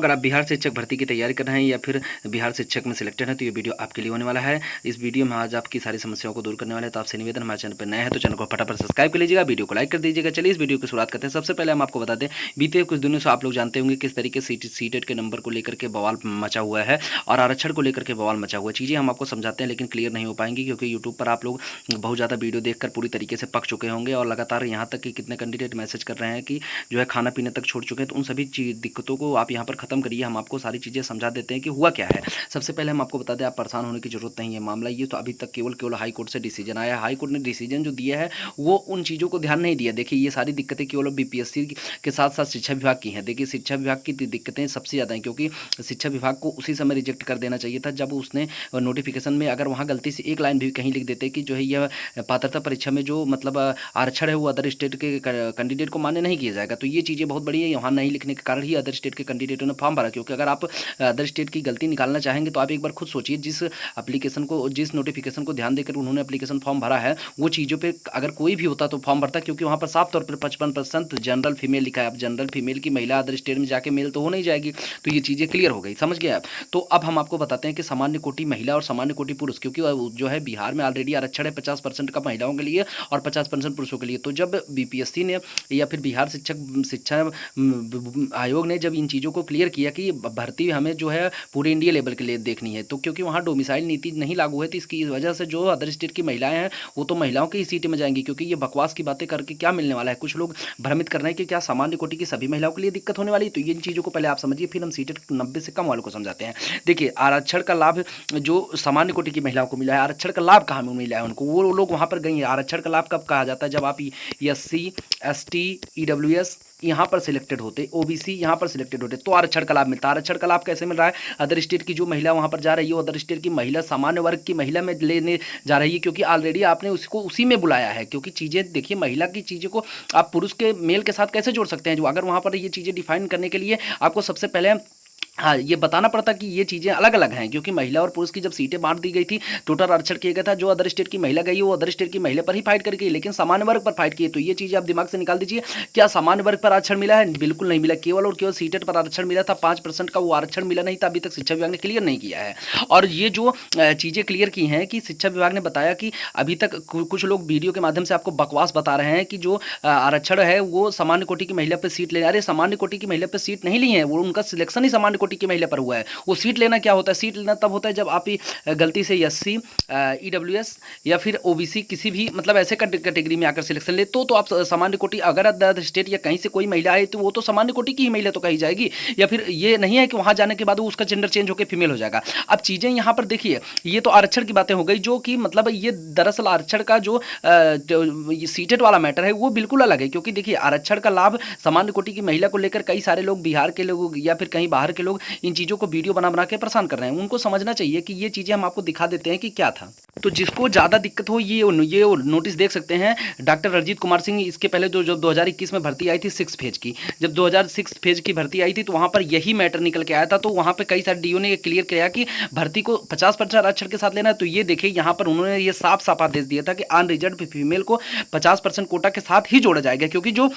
अगर आप बिहार शिक्षक भर्ती की तैयारी कर रहे हैं या फिर बिहार शिक्षक में सिलेक्टेड हैं तो ये वीडियो आपके लिए होने वाला है। इस वीडियो में आज आपकी सारी समस्याओं को दूर करने वाले हैं। तो आपसे निवेदन, हमारे चैनल पर नए हैं तो चैनल को फटाफट सब्सक्राइब कर लीजिएगा, वीडियो को लाइक कर दीजिएगा। चलिए इस वीडियो की शुरुआत करते हैं। सबसे पहले हम आपको बता दें, बीते कुछ दिनों से आप लोग जानते होंगे किस तरीके से सीटेट के नंबर को लेकर के बवाल मचा हुआ है और आरक्षण को लेकर के बवाल मचा हुआ है। चीज़ें हम आपको समझाते हैं लेकिन क्लियर नहीं हो पाएंगी, क्योंकि यूट्यूब पर आप लोग बहुत ज़्यादा वीडियो देखकर पूरी तरीके से पक चुके होंगे और लगातार यहाँ तक कि कितने कैंडिडेट मैसेज कर रहे हैं कि जो है खाना पीने तक छोड़ चुके हैं। तो उन सभी दिक्कतों को आप यहाँ पर खत्म करिए। हम आपको सारी चीज़ें समझा देते हैं कि हुआ क्या है। सबसे पहले हम आपको बता दें, आप परेशान होने की जरूरत नहीं है। मामला ये तो अभी तक केवल हाई कोर्ट से डिसीजन आया है। हाई कोर्ट ने डिसीजन जो दिया है वो उन चीज़ों को ध्यान नहीं दिया। देखिए ये सारी दिक्कतें केवल बीपीएससी के साथ साथ शिक्षा विभाग की हैं। देखिए शिक्षा विभाग की दिक्कतें सबसे ज़्यादा हैं, क्योंकि शिक्षा विभाग को उसी समय रिजेक्ट कर देना चाहिए था जब उसने नोटिफिकेशन में अगर वहाँ गलती से एक लाइन भी कहीं लिख देते कि जो है यह पात्रता परीक्षा में जो मतलब आरक्षण है वो अदर स्टेट के कैंडिडेट को मान्य नहीं किया जाएगा। तो ये चीज़ें बहुत बड़ी है। यहाँ नहीं लिखने के कारण ही अदर स्टेट के कैंडिडेटों ने फॉर्म भरा। क्योंकि अगर आप अदर स्टेट की गलती निकालना चाहेंगे तो आप एक बार खुद सोचिए, जिस एप्लीकेशन को, जिस नोटिफिकेशन को ध्यान देकर उन्होंने एप्लीकेशन फॉर्म भरा है वो चीज़ों पे अगर कोई भी होता तो फॉर्म भरता, क्योंकि वहाँ पर साफ तौर पर 55% जनरल फीमेल लिखा है। अब जनरल फीमेल की महिला अदर स्टेट में जाके मेल तो हो नहीं जाएगी। तो ये चीज़ें क्लियर हो गई, समझ गए आप। तो अब हम आपको बताते हैं कि सामान्य कोटि महिला और सामान्य कोटि पुरुष, क्योंकि जो है बिहार में ऑलरेडी आरक्षण है 50% का महिलाओं के लिए और 50% पुरुषों के लिए। तो जब बीपीएससी ने या फिर बिहार शिक्षा आयोग ने जब इन चीज़ों को क्लियर किया कि भर्ती हमें जो है पूरे इंडिया लेवल के लिए देखनी है, तो क्योंकि वहाँ डोमिसाइल नीति नहीं लागू है तो इसकी वजह से जो अदर स्टेट की महिलाएं हैं वो तो महिलाओं की ही सीट में जाएंगी। क्योंकि ये बकवास की बातें करके क्या मिलने वाला है। कुछ लोग भ्रमित कर रहे हैं कि क्या सामान्य कोटि की सभी महिलाओं के लिए दिक्कत होने वाली है। तो इन चीज़ों को पहले आप समझिए, फिर हम सीटेट 90 से कम वालों को समझाते हैं। देखिए आरक्षण का लाभ जो सामान्य कोटि की महिलाओं को मिला है, आरक्षण का लाभ कहाँ मिला है उनको, वो लोग वहाँ पर गई हैं। आरक्षण का लाभ कब कहा जाता है, जब आप SC ST EWS यहाँ पर सिलेक्टेड होते, OBC यहाँ पर सिलेक्टेड होते तो आरक्षण का लाभ मिलता है। आरक्षण का लाभ कैसे मिल रहा है, अदर स्टेट की जो महिला वहाँ पर जा रही है वो अदर स्टेट की महिला सामान्य वर्ग की महिला में लेने जा रही है, क्योंकि ऑलरेडी आपने उसको उसी में बुलाया है। क्योंकि चीज़ें देखिए, महिला की चीज़ों को आप पुरुष के मेल के साथ कैसे जोड़ सकते हैं, जो अगर वहाँ पर ये चीज़ें डिफाइन करने के लिए आपको सबसे पहले हाँ ये बताना पड़ता कि ये चीज़ें अलग अलग हैं। क्योंकि महिला और पुरुष की जब सीटें बांट दी गई थी, टोटल आरक्षण किया गया था, जो अदर स्टेट की महिला गई वो अदर स्टेट की महिला पर ही फाइट करके, लेकिन सामान्य वर्ग पर फाइट की। तो ये चीज़ें आप दिमाग से निकाल दीजिए। क्या सामान्य वर्ग पर आरक्षण मिला है, बिल्कुल नहीं मिला। केवल और केवल सीटेट पर आरक्षण मिला था। 5% का वो आरक्षण मिला नहीं था, अभी तक शिक्षा विभाग ने क्लियर नहीं किया है। और ये जो चीज़ें क्लियर की हैं कि शिक्षा विभाग ने बताया कि अभी तक कुछ लोग वीडियो के माध्यम से आपको बकवास बता रहे हैं कि जो आरक्षण है वो सामान्य कोटि की महिला पर सीट ले। अरे सामान्य कोटि की महिला पर सीट नहीं ली है, वो उनका सिलेक्शन ही सामान्य कोटि की महिला पर हुआ है। वो सीट लेना क्या होता है, सीट लेना तब होता है जब आप गलती से SC EWS या फिर OBC किसी भी मतलब ऐसे कैटेगरी में आकर सिलेक्शन ले तो आप सामान्य कोटि, अगर अदर स्टेट या कहीं से कोई महिला आए तो वो तो सामान्य कोटि की ही महिला तो कही जाएगी। या फिर ये नहीं है कि वहाँ जाने के बाद उसका जेंडर चेंज होकर फीमेल हो जाएगा। अब चीज़ें यहाँ पर देखिए, ये तो आरक्षण की बातें हो गई, जो कि मतलब ये दरअसल आरक्षण का जो सीटेट वाला मैटर है वो बिल्कुल अलग है। क्योंकि देखिए आरक्षण का लाभ सामान्य कोटि की महिला को लेकर कई सारे लोग, बिहार के लोग या फिर कहीं बाहर के लोग इन चीज़ों को वीडियो बना के परेशान कर रहे हैं। उनको समझना चाहिए कि ये चीज़ें हम आपको दिखा देते हैं कि क्या था। तो जिसको ज़्यादा दिक्कत हो ये नोटिस देख सकते हैं। डॉक्टर रणजीत कुमार सिंह, इसके पहले जो 2021 में भर्ती आई थी 6 फेज की, जब 2006 फेज की भर्ती आई थी तो वहाँ पर यही मैटर निकल के आया था। तो वहाँ पर कई सारे DO ने क्लियर किया कि भर्ती को 50% आरक्षण के साथ लेना है। तो ये देखिए यहाँ पर उन्होंने ये साफ साफ आदेश दिया था कि अनरिजर्व फीमेल को 50% कोटा के साथ ही जोड़ा जाएगा। क्योंकि जो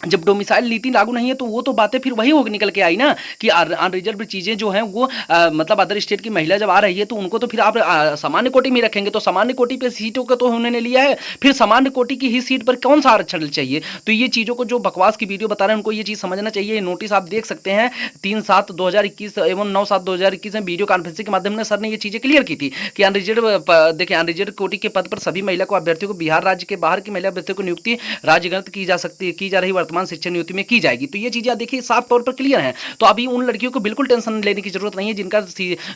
जब डोमिसाइल नीति लागू नहीं है तो वो तो बातें फिर वही हो निकल के आई ना कि अनरिजर्व चीज़ें जो हैं वो मतलब अदर स्टेट की महिला जब आ रही है तो उनको तो फिर आप सामान्य कोटि में रखेंगे। तो सामान्य कोटि पे सीटों का तो उन्होंने लिया है, फिर सामान्य कोटि की ही सीट पर कौन सा आरक्षण चाहिए। तो ये चीज़ों को जो बकवास की वीडियो बता रहे हैं उनको ये चीज़ समझना चाहिए। नोटिस आप देख सकते हैं 3/7/2021 एवं 9/7/2021 में वीडियो कॉन्फ्रेंसिंग के माध्यम से सर ने ये चीज़ें क्लियर की थी कि अनरिजर्व, देखिए अनरिजर्व कोटि के पद पर सभी महिला को अभ्यर्थियों को बिहार राज्य के बाहर की महिला अभ्यर्थियों को नियुक्ति राज्यगत की जा रही वर्तमान शिक्षा नियुक्ति में की जाएगी। तो ये चीजें देखिए साफ तौर पर क्लियर हैं। तो अभी उन लड़कियों को बिल्कुल टेंशन लेने की जरूरत नहीं है जिनका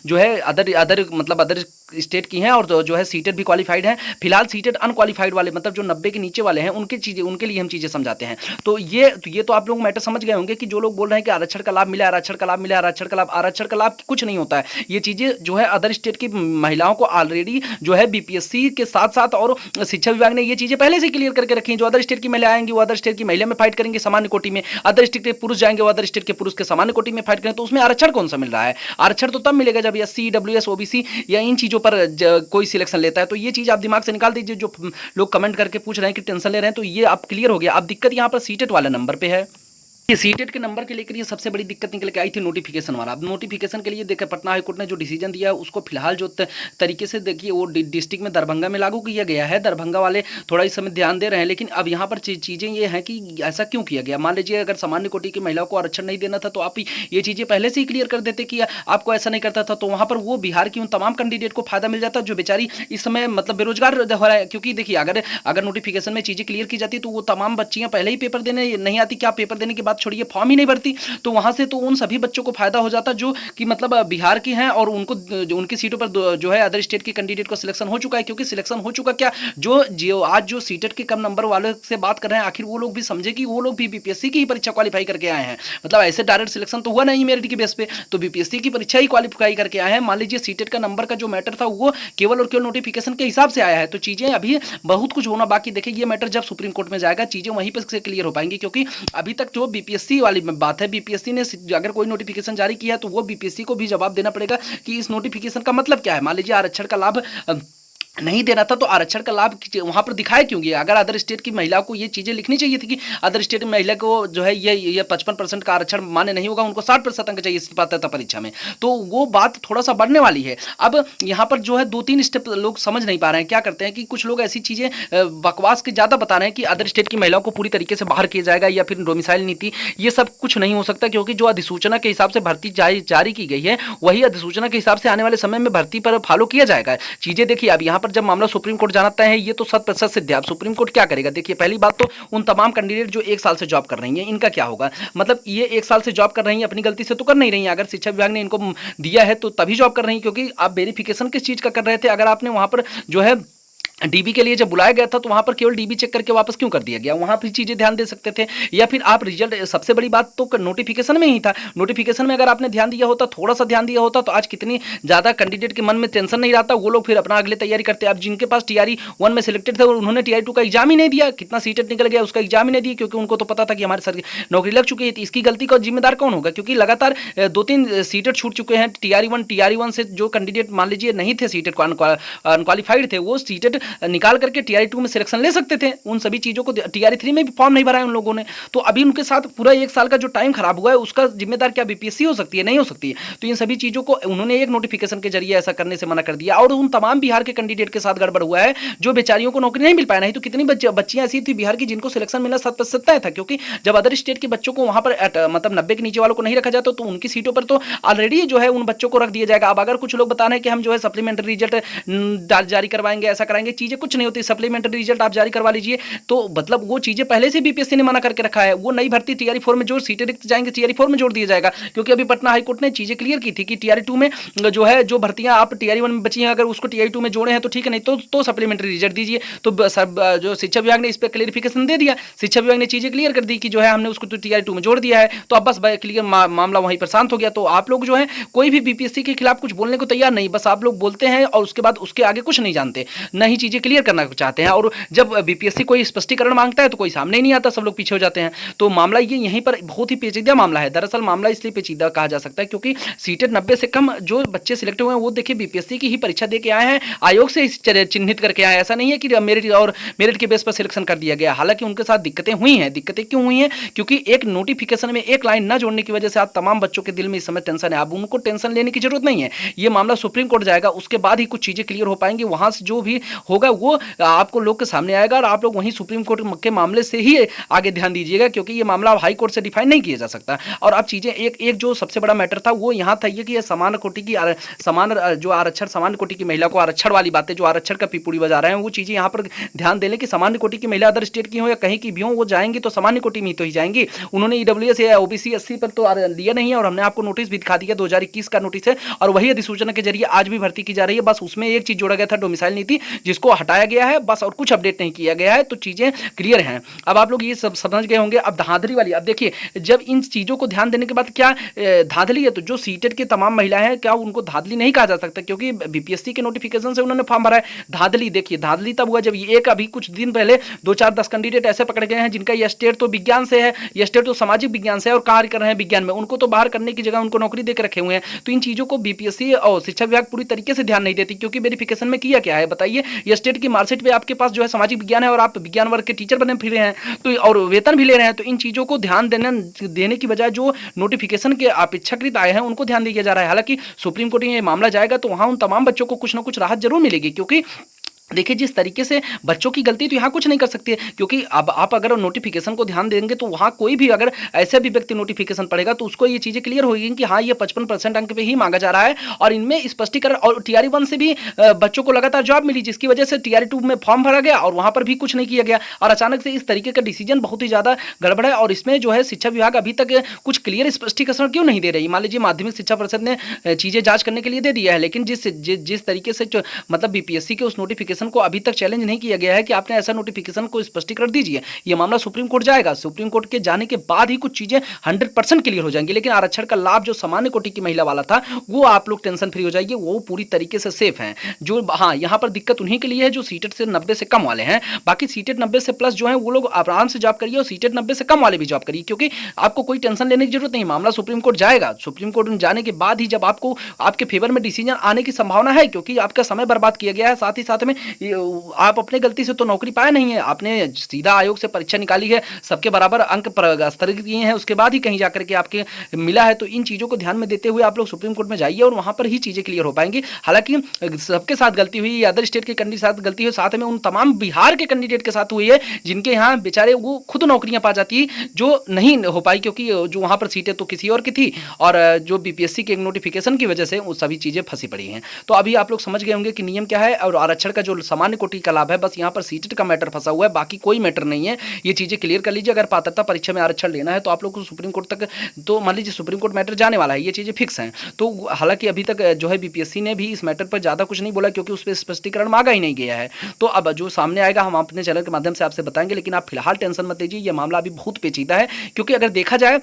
जो है अदर स्टेट की हैं और जो है सीटेट भी क्वालिफाइड है। फिलहाल सीटेट अनक्वालिफाइड वाले मतलब जो 90 के नीचे वाले हैं उनके लिए हम चीजें समझाते हैं। तो ये तो आप लोग मैटर समझ गए होंगे कि जो लोग बोल रहे हैं कि आरक्षण का लाभ मिला, आरक्षण का लाभ मिला, आरक्षण का लाभ कुछ नहीं होता है। ये चीजें जो है अदर स्टेट की महिलाओं को ऑलरेडी जो है बीपीएससी के साथ साथ और शिक्षा विभाग ने ये चीजें पहले से क्लियर करके रखी हैं। जो अदर स्टेट की महिला आएंगी वो अदर स्टेट की महिला में फाइट करेंगे सामान्य कोटि में, अदर स्टेट के पुरुष जाएंगे वो अदर स्टेट के पुरुष के सामान्य कोटि में फाइट करें। तो उसमें आरक्षण कौन सा मिल रहा है? आरक्षण तो तब मिलेगा जब SC EWS OBC या इन चीजों पर कोई सिलेक्शन लेता है। तो ये चीज आप दिमाग से निकाल दीजिए। जो लोग कमेंट करके पूछ रहे हैं कि टेंशन ले रहे हैं, तो ये आप क्लियर हो गया। अब दिक्कत यहाँ पर सीटेट वाले नंबर पे है। ये सीटेट के नंबर के लेकर ये सबसे बड़ी दिक्कत निकल के आई थी नोटिफिकेशन वाला। अब नोटिफिकेशन के लिए देखिए पटना हाईकोर्ट ने जो डिसीजन दिया है उसको फिलहाल जो तरीके से देखिए वो डिस्ट्रिक्ट में दरभंगा में लागू किया गया है। दरभंगा वाले थोड़ा इस समय ध्यान दे रहे हैं, लेकिन अब यहाँ पर चीज़ें ये हैं कि ऐसा क्यों किया गया। मान लीजिए अगर सामान्य कोटि की महिलाओं को आरक्षण नहीं देना था तो आप ये चीज़ें पहले से ही क्लियर कर देते कि आपको ऐसा नहीं करता था, तो वहाँ पर वो बिहार की उन तमाम कैंडिडेट को फायदा मिल जाता जो बेचारी इस समय मतलब बेरोजगार हो रहा है। क्योंकि देखिए अगर नोटिफिकेशन में चीज़ें क्लियर की जाती तो वो तमाम बच्चियाँ पहले ही पेपर देने नहीं आती, क्या पेपर देने के बाद छोड़िए फॉर्म ही नहीं भरती, तो वहां से तो उन सभी बच्चों को फायदा हो जाता जो कि मतलब बिहार की हैं और उनको उनकी सीटों पर जो है अदर स्टेट के कैंडिडेट को सिलेक्शन हो चुका है। क्योंकि सिलेक्शन हो चुका क्या, जो आज जो सीटेट के कम नंबर वाले से बात कर रहे हैं, आखिर वो लोग भी समझे कि वो लोग भी बीपीएससी की ही परीक्षा क्वालिफाई करके आए हैं। मतलब ऐसे डायरेक्ट सिलेक्शन तो हुआ नहीं मेरिट की बेस पे, तो बीपीएससी की परीक्षा ही क्वालिफाई करके आए हैं। मान लीजिए सीटेट का नंबर का जो मैटर था वो केवल और केवल नोटिफिकेशन के हिसाब से आया है, तो चीजें अभी बहुत कुछ होना बाकी। देखिए ये मैटर जब सुप्रीम कोर्ट में जाएगा चीजें वहीं पर से क्लियर हो पाएंगी, क्योंकि अभी तक जो बीपीएससी वाली बात है, बीपीएससी ने अगर कोई नोटिफिकेशन जारी किया है तो वो बीपीएससी को भी जवाब देना पड़ेगा कि इस नोटिफिकेशन का मतलब क्या है। मान लीजिए आरक्षण का लाभ नहीं देना था तो आरक्षण का लाभ वहां पर दिखाया क्यों गया। अगर अदर स्टेट की महिलाओं को ये चीजें लिखनी चाहिए थी कि अदर स्टेट की महिला को जो है ये 55% का आरक्षण मान्य नहीं होगा, उनको 60% अंक चाहिए पात्रता परीक्षा में, तो वो बात थोड़ा सा बढ़ने वाली है। अब यहाँ पर जो है 2-3 स्टेप लोग समझ नहीं पा रहे हैं। क्या करते हैं कि कुछ लोग ऐसी चीजें बकवास के ज्यादा बता रहे हैं कि अदर स्टेट की महिलाओं को पूरी तरीके से बाहर किया जाएगा या फिर डोमिसाइल नीति, ये सब कुछ नहीं हो सकता। क्योंकि जो अधिसूचना के हिसाब से भर्ती जारी की गई है वही अधिसूचना के हिसाब से आने वाले समय में भर्ती पर फॉलो किया जाएगा। चीजें देखिए अब यहाँ पर जब मामला सुप्रीम कोर्ट जानता है ये तो 100% सिद्ध है। अब सुप्रीम कोर्ट क्या करेगा, देखिए पहली बात तो उन तमाम कैंडिडेट जो 1 साल से जॉब कर रही हैं इनका क्या होगा। मतलब ये 1 साल से जॉब कर रही हैं, अपनी गलती से तो कर नहीं रही हैं, अगर शिक्षा विभाग ने इनको दिया है तो तभी जॉब कर रही हैं, क्योंकि आप वेरिफिकेशन किस चीज का कर रहे थे। अगर आपने वहां पर जो है डीबी के लिए जब बुलाया गया था तो वहां पर केवल डीबी चेक करके वापस क्यों कर दिया गया, वहां भी चीजें ध्यान दे सकते थे। या फिर आप रिजल्ट, सबसे बड़ी बात तो नोटिफिकेशन में ही था। नोटिफिकेशन में अगर आपने ध्यान दिया होता, थोड़ा सा ध्यान दिया होता, तो आज कितनी ज्यादा कैंडिडेट के मन में टेंशन नहीं रहता, वो लोग फिर अपना अगले तैयारी करते। अब जिनके पास टीआरई 1 में सिलेक्टेड थे उन्होंने टीआरई 2 का एग्जाम ही नहीं दिया, कितना सीटेट निकल गया उसका एग्जाम ही नहीं दिया, क्योंकि उनको तो पता था कि हमारे सर नौकरी लग चुकी है। इसकी गलती का जिम्मेदार कौन होगा, क्योंकि लगातार 2-3 सीटेट छूट चुके हैं। टीआरई 1 से जो कैंडिडेट मान लीजिए नहीं थे, सीटेट अनक्वालिफाइड थे, वो सीटेट निकाल करके टीआरई 2 में सिलेक्शन ले सकते थे। उन सभी चीजों को टीआरई 3 में भी फॉर्म नहीं भरा है उन लोगों ने, तो अभी उनके साथ पूरा 1 साल का जो टाइम खराब हुआ है उसका जिम्मेदार क्या बीपीएससी हो सकती है, नहीं हो सकती है। तो इन सभी चीजों को उन्होंने एक नोटिफिकेशन के जरिए ऐसा करने से मना कर दिया। और उन तमाम बिहार के कैंडिडेट के साथ गड़बड़ हुआ है जो बेचारियों को नौकरी नहीं मिल पाया। नहीं तो कितनी बच्चियां ऐसी थी बिहार की जिनको सिलेक्शन मिलना 100% तय था, क्योंकि जब अदर स्टेट के बच्चों को वहां पर मतलब 90 के नीचे वालों को नहीं रखा जाता तो उनकी सीटों पर तो ऑलरेडी जो है उन बच्चों को रख दिया जाएगा। अब अगर कुछ लोग बता रहे हैं कि हम जो है सप्लीमेंट्री रिजल्ट जारी करवाएंगे, ऐसा कराएंगे, चीजें कुछ नहीं होती। सप्लीमेंट्री रिजल्ट आप जारी करवा लीजिए तो मतलब वो चीजें पहले से बीपीएससी ने मना करके रखा है। वो नई भर्ती टीआरई 4 में जो सीटें रिक्त जाएंगे टीआरई 4 में जोड़ दिया जाएगा, क्योंकि अभी पटना हाईकोर्ट ने चीजें क्लियर की थी कि टीआरई 2 में जो है जो भर्तियां आप टीआरई 1 में बची हैं अगर उसको टीआरई 2 में जोड़े हैं तो ठीक है, नहीं तो सप्लीमेंट्री रिजल्ट दीजिए। तो जो शिक्षा विभाग ने इस पर क्लियरिफिकेशन दे दिया, शिक्षा विभाग ने चीजें क्लियर कर दी कि जो है हमने उसको तो टीआरई 2 में जोड़ दिया है, तो अब बस क्लियर मामला वहीं पर शांत हो गया। तो आप लोग जो है कोई भी बीपीएससी के खिलाफ कुछ बोलने को तैयार नहीं, बस आप लोग बोलते हैं और उसके बाद उसके आगे कुछ नहीं जानते, न ही चीजें क्लियर करना चाहते हैं। और जब बीपीएससी कोई स्पष्टीकरण मांगता है तो कोई सामने ही नहीं आता, सब लोग पीछे हो जाते हैं। तो मामला ये यहीं पर बहुत ही पेचीदा मामला है। दरअसल मामला इसलिए पेचीदा कहा जा सकता है क्योंकि सीटेट 90 से कम जो बच्चे सिलेक्ट हुए हैं वो देखिए बीपीएससी की ही परीक्षा दे के आए हैं, आयोग से चिन्हित करके आए। ऐसा नहीं है कि मेरिट के बेस पर सिलेक्शन कर दिया गया। हालांकि उनके साथ दिक्कतें हुई हैं। दिक्कतें क्यों हुई हैं, क्योंकि एक नोटिफिकेशन में एक लाइन न जोड़ने की वजह से आप तमाम बच्चों के दिल में इस समय टेंशन है। अब उनको टेंशन लेने की जरूरत नहीं है, ये मामला सुप्रीम कोर्ट जाएगा, उसके बाद ही कुछ चीजें क्लियर हो पाएंगी। वहां से जो भी होगा वो आपको लोग के सामने आएगा और आप लोग वहीं सुप्रीम कोर्ट के मामले से ही आगे ध्यान दीजिएगा, क्योंकि ये मामला हाई कोर्ट से डिफाइन नहीं किया जा सकता। और अब चीजें एक जो सबसे बड़ा मैटर था वो यहाँ था ये कि ये समान कोटि की जो आरक्षण सामान्य कोटि की महिला को आरक्षण वाली बातें जो आरक्षण का पिपूड़ी बजा रहे हैं वो चीजें यहाँ पर ध्यान देने की सामान्य कोटि की महिला अदर स्टेट की हो या कहीं की भी हो वो जाएंगी तो सामान्य कोटि में तो ही जाएंगी। उन्होंने ईडब्ल्यूएस या ओबीसी 80 पर तो लिया नहीं है और हमने आपको नोटिस भी दिखा दिया, 2021 का नोटिस है और वही अधिसूचना के जरिए आज भी भर्ती की जा रही है। बस उसमें एक चीज जोड़ा गया था डोमिसाइल नीति, जिसको हटाया गया है बस, और कुछ अपडेट नहीं किया गया है। तो चीजें क्लियर हैं। अब आप लोग ये सब समझ गए होंगे। अब धांधली वाली, अब देखिए जब इन चीजों को ध्यान देने के बाद क्या धांधली है तो जो सीटेट की तमाम महिलाएं हैं क्या उनको धांधली नहीं कहा जा सकता, क्योंकि बीपीएससी के नोटिफिकेशन से उन्होंने फॉर्म भरा है। धांधली देखिए, धांधली तब हुआ जब ये एक अभी कुछ दिन पहले 2-4-10 कैंडिडेट ऐसे पकड़ गए हैं जिनका ये स्टेट तो विज्ञान से है, ये स्टेट तो सामाजिक विज्ञान से है और कार्य कर रहे हैं विज्ञान में, उनको तो बाहर करने की जगह उनको नौकरी देकर रखे हुए हैं। तो इन चीजों को बीपीएससी और शिक्षा विभाग पूरी तरीके से ध्यान नहीं देती, क्योंकि वेरिफिकेशन में किया क्या है बताइए, या स्टेट की मार्कशीट पे आपके पास जो है सामाजिक विज्ञान है और आप विज्ञान वर्ग के टीचर बने फिर रहे हैं तो और वेतन भी ले रहे हैं, तो इन चीज़ों को ध्यान देने की बजाय जो नोटिफिकेशन के अपेक्षाकृत आए हैं उनको ध्यान दिया जा रहा है। हालांकि सुप्रीम कोर्ट में ये मामला जाएगा तो वहां उन तमाम बच्चों को कुछ ना कुछ राहत जरूर मिलेगी, क्योंकि देखिए जिस तरीके से बच्चों की गलती तो यहाँ कुछ नहीं कर सकती है, क्योंकि अब आप अगर नोटिफिकेशन को ध्यान देंगे तो वहाँ कोई भी अगर ऐसे भी व्यक्ति नोटिफिकेशन पढ़ेगा तो उसको ये चीज़ें क्लियर होगी कि हाँ ये 55% अंक पे ही मांगा जा रहा है और इनमें स्पष्टीकरण, और TRE 1 से भी बच्चों को लगातार जॉब मिली, जिसकी वजह से TRE 2 में फॉर्म भरा गया और वहाँ पर भी कुछ नहीं किया गया और अचानक से इस तरीके का डिसीजन बहुत ही ज़्यादा गड़बड़ है। और इसमें जो है शिक्षा विभाग अभी तक कुछ क्लियर स्पष्टीकरण क्यों नहीं दे रही। मान लीजिए माध्यमिक शिक्षा परिषद ने चीज़ें जाँच करने के लिए दे दिया है, लेकिन जिस तरीके से मतलब BPSC के उस नोटिफिकेशन को अभी तक चैलेंज नहीं किया गया है कि आपने ऐसा नोटिफिकेशन को स्पष्टीकरण दीजिए। ये मामला सुप्रीम कोर्ट जाएगा, सुप्रीम कोर्ट के जाने के बाद ही कुछ चीजें 100% क्लियर हो जाएंगी। लेकिन आरक्षण का लाभ जो सामान्य कोटि की महिला वाला था वो आप लोग टेंशन फ्री हो जाइए, वो पूरी तरीके से सेफ है। जो हाँ यहाँ पर दिक्कत उन्हीं के लिए है जो सीटेट से 90 से कम वाले हैं, बाकी सीटेट 90 से प्लस जो है वो लोग आराम से जॉब करिए और सीटेट 90 से कम वाले भी जॉब करिए, क्योंकि आपको कोई टेंशन लेने की जरूरत नहीं। मामला सुप्रीम कोर्ट जाएगा, सुप्रीम कोर्ट में जाने के बाद ही जब आपको आपके फेवर में डिसीजन आने की संभावना है, क्योंकि आपका समय बर्बाद किया गया है, साथ ही साथ में आप अपने गलती से तो नौकरी पाया नहीं है, आपने सीधा आयोग से परीक्षा निकाली है, सबके बराबर अंक स्तरित किए हैं, उसके बाद ही कहीं जाकर के आपके मिला है। तो इन चीज़ों को ध्यान में देते हुए आप लोग सुप्रीम कोर्ट में जाइए और वहां पर ही चीज़ें क्लियर हो पाएंगी। हालांकि सबके साथ गलती हुई, अदर स्टेट के कैंडिडेट साथ गलती हुई, साथ में उन तमाम बिहार के कैंडिडेट के साथ हुई है जिनके यहाँ बेचारे वो खुद नौकरियां पा जाती जो नहीं हो पाई, क्योंकि जो वहां पर सीटें तो किसी और की थी और जो BPSC के नोटिफिकेशन की वजह से वो सभी चीज़ें फंसी पड़ी हैं। तो अभी आप लोग समझ गए होंगे कि नियम क्या है और आरक्षण का जो सामान्य कोटि का लाभ है, बस यहाँ पर सीटेट का मैटर फंसा हुआ है, बाकी कोई मैटर नहीं है। ये चीज़ें क्लियर कर लीजिए। अगर पात्रता परीक्षा में आरक्षण लेना है तो आप लोग को सुप्रीम कोर्ट तक, तो मान लीजिए सुप्रीम कोर्ट मैटर जाने वाला है, ये चीज़ें फिक्स हैं। तो हालांकि अभी तक जो है BPSC ने भी इस मैटर पर ज़्यादा कुछ नहीं बोला, क्योंकि उस पर स्पष्टीकरण मांगा ही नहीं गया है। तो अब जो सामने आएगा हम अपने चैनल के माध्यम से आपसे बताएंगे, लेकिन आप फिलहाल टेंशन मत लीजिए, ये मामला अभी बहुत पेचीदा है, क्योंकि अगर देखा जाए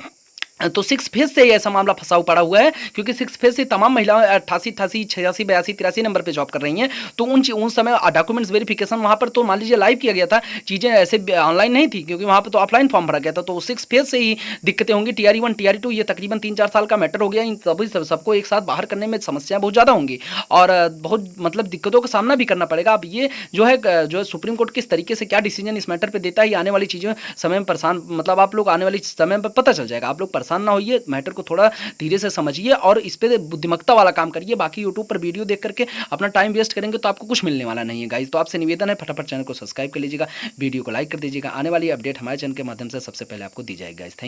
तो 6 फेज से ही ऐसा मामला फंसा पड़ा हुआ है, क्योंकि 6 फेज से तमाम महिलाएं 88, 88, 86, 82, 83 नंबर पे जॉब कर रही हैं। तो उन समय डॉक्यूमेंट्स वेरिफिकेशन वहां पर तो मान लीजिए लाइव किया गया था, चीज़ें ऐसे ऑनलाइन नहीं थी, क्योंकि वहां पर तो ऑफलाइन फॉर्म भरा गया था। तो 6 फेज से ही दिक्कतें होंगी। TRE 1 TRE 2 ये तकरीबन 3-4 साल का मैटर हो गया। इन सभी सबको एक साथ बाहर करने में समस्याएं बहुत ज़्यादा होंगी और बहुत मतलब दिक्कतों का सामना भी करना पड़ेगा। अब ये जो है सुप्रीम कोर्ट किस तरीके से क्या डिसीजन इस मैटर पर देता है, आने वाली चीज़ें समय में परेशान, मतलब आप लोग आने वाली समय पर पता चल जाएगा। आप लोग परेशान ना होइए, मैटर को थोड़ा धीरे से समझिए और इस पे बुद्धिमत्ता वाला काम करिए। बाकी यूट्यूब पर वीडियो देख करके अपना टाइम वेस्ट करेंगे तो आपको कुछ मिलने वाला नहीं है गाइस। तो आपसे निवेदन है फटाफट चैनल को सब्सक्राइब कर लीजिएगा, वीडियो को लाइक कर दीजिएगा। आने वाली अपडेट हमारे चैनल के माध्यम से सबसे पहले आपको दी जाएगी गाइस। Thank you.